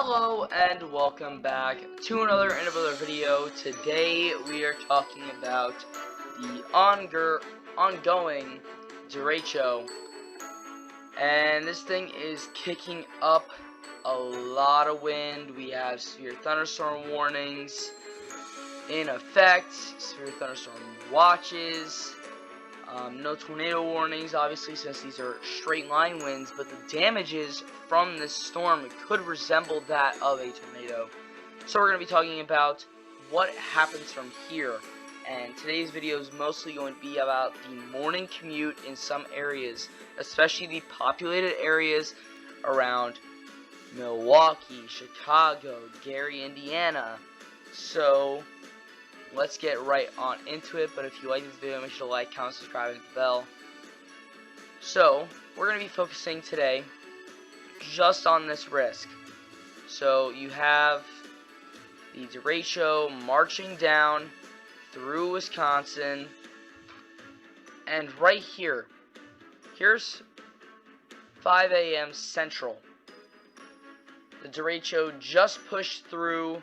Hello and welcome back to another video. Today we are talking about the ongoing Derecho, and this thing is kicking up a lot of wind. We have severe thunderstorm warnings in effect, severe thunderstorm watches. No tornado warnings, obviously, since these are straight line winds, but the damages from this storm could resemble that of a tornado. So we're going to be talking about what happens from here. And today's video is mostly going to be about the morning commute in some areas, especially the populated areas around Milwaukee, Chicago, Gary, Indiana. So let's get right on into it. But if you like this video, make sure to like, comment, subscribe, and hit the bell. So we're going to be focusing today just on this risk. So you have the Derecho marching down through Wisconsin, and right here's 5 a.m. Central. The Derecho just pushed through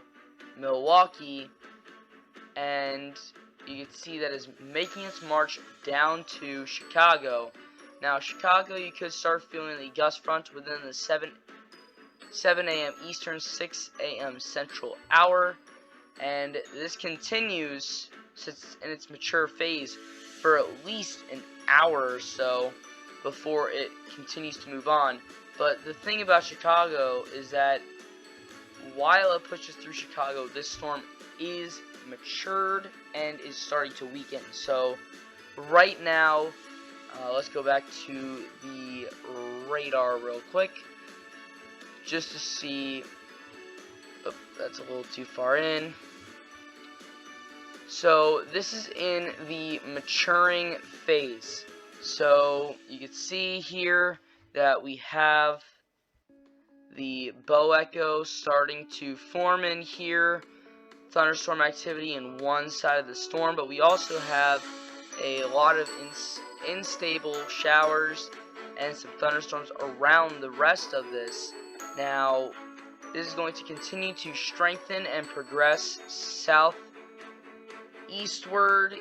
Milwaukee, and you can see that is making its march down to Chicago. Now, Chicago, you could start feeling the gust front within the 7 a.m. Eastern, 6 a.m. Central hour, and this continues since in its mature phase for at least an hour or so before it continues to move on. But the thing about Chicago is that while it pushes through Chicago, this storm is matured and is starting to weaken. So right now, let's go back to the radar real quick just to see. Oh, that's a little too far in. So this is in the maturing phase. So you can see here that we have the bow echo starting to form in here. Thunderstorm activity in one side of the storm, but we also have a lot of unstable showers and some thunderstorms around the rest of this. Now, this is going to continue to strengthen and progress southeastward,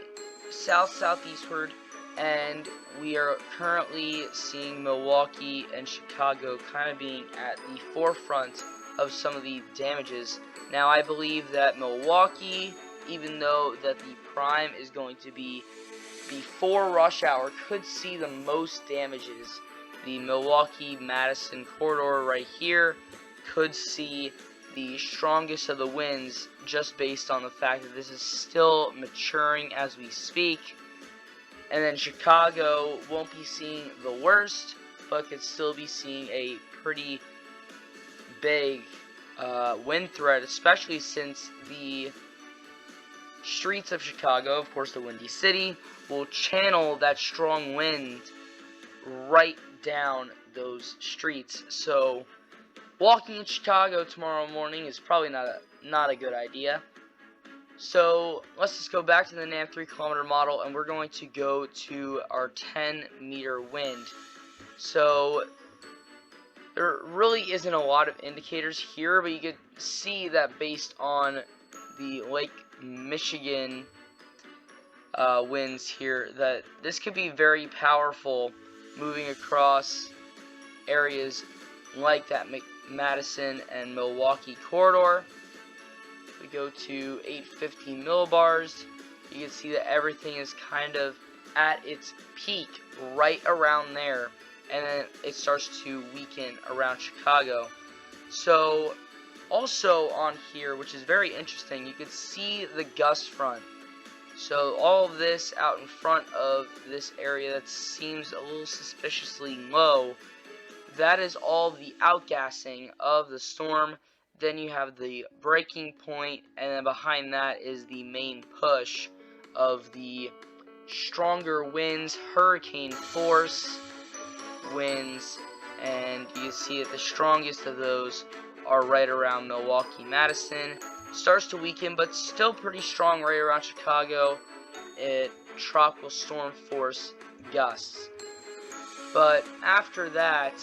southeastward, and we are currently seeing Milwaukee and Chicago kind of being at the forefront of some of the damages. Now, I believe that Milwaukee, even though that the prime is going to be before rush hour, could see the most damages. The Milwaukee-Madison corridor right here could see the strongest of the winds, just based on the fact that this is still maturing as we speak. And then Chicago won't be seeing the worst, but could still be seeing a pretty big wind threat, especially since the streets of Chicago, of course the Windy City, will channel that strong wind right down those streets. So walking in Chicago tomorrow morning is probably not a good idea. So let's just go back to the NAM 3-kilometer model, and we're going to go to our 10-meter wind. So there really isn't a lot of indicators here, but you could see that based on the Lake Michigan winds here, that this could be very powerful moving across areas like that Madison and Milwaukee corridor. We go to 850 millibars. You can see that everything is kind of at its peak right around there, and then it starts to weaken around Chicago. So also on here, which is very interesting, you can see the gust front. So all of this out in front of this area that seems a little suspiciously low, that is all the outgassing of the storm. Then you have the breaking point, and then behind that is the main push of the stronger winds, hurricane force winds, and you can see that the strongest of those are right around Milwaukee, Madison. Starts to weaken, but still pretty strong right around Chicago at tropical storm force gusts. But after that,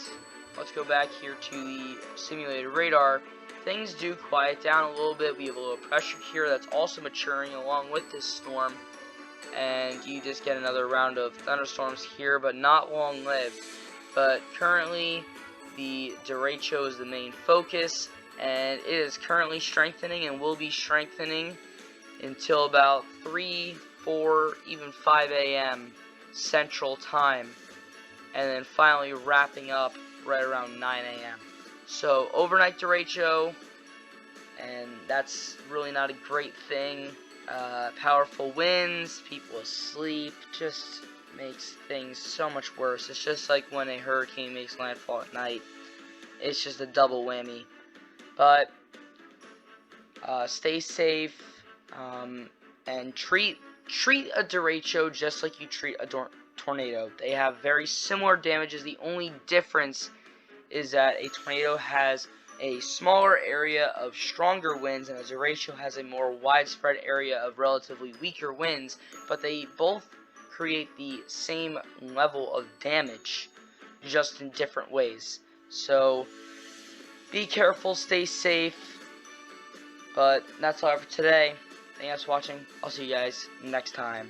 let's go back here to the simulated radar. things do quiet down a little bit. We have a little pressure here that's also maturing along with this storm, and you just get another round of thunderstorms here, but not long-lived. But currently, the derecho is the main focus, and it is currently strengthening and will be strengthening until about 3, 4, even 5 a.m. Central Time, and then finally wrapping up right around 9 a.m. So overnight derecho, and that's really not a great thing. Powerful winds, people asleep, just makes things so much worse. It's just like when a hurricane makes landfall at night. It's just a double whammy. But stay safe, and treat a derecho just like you treat a tornado. They have very similar damages. The only difference is that a tornado has a smaller area of stronger winds, and a derecho has a more widespread area of relatively weaker winds, but they both create the same level of damage, just in different ways. So be careful, stay safe, but that's all for today. Thanks for watching. I'll see you guys next time.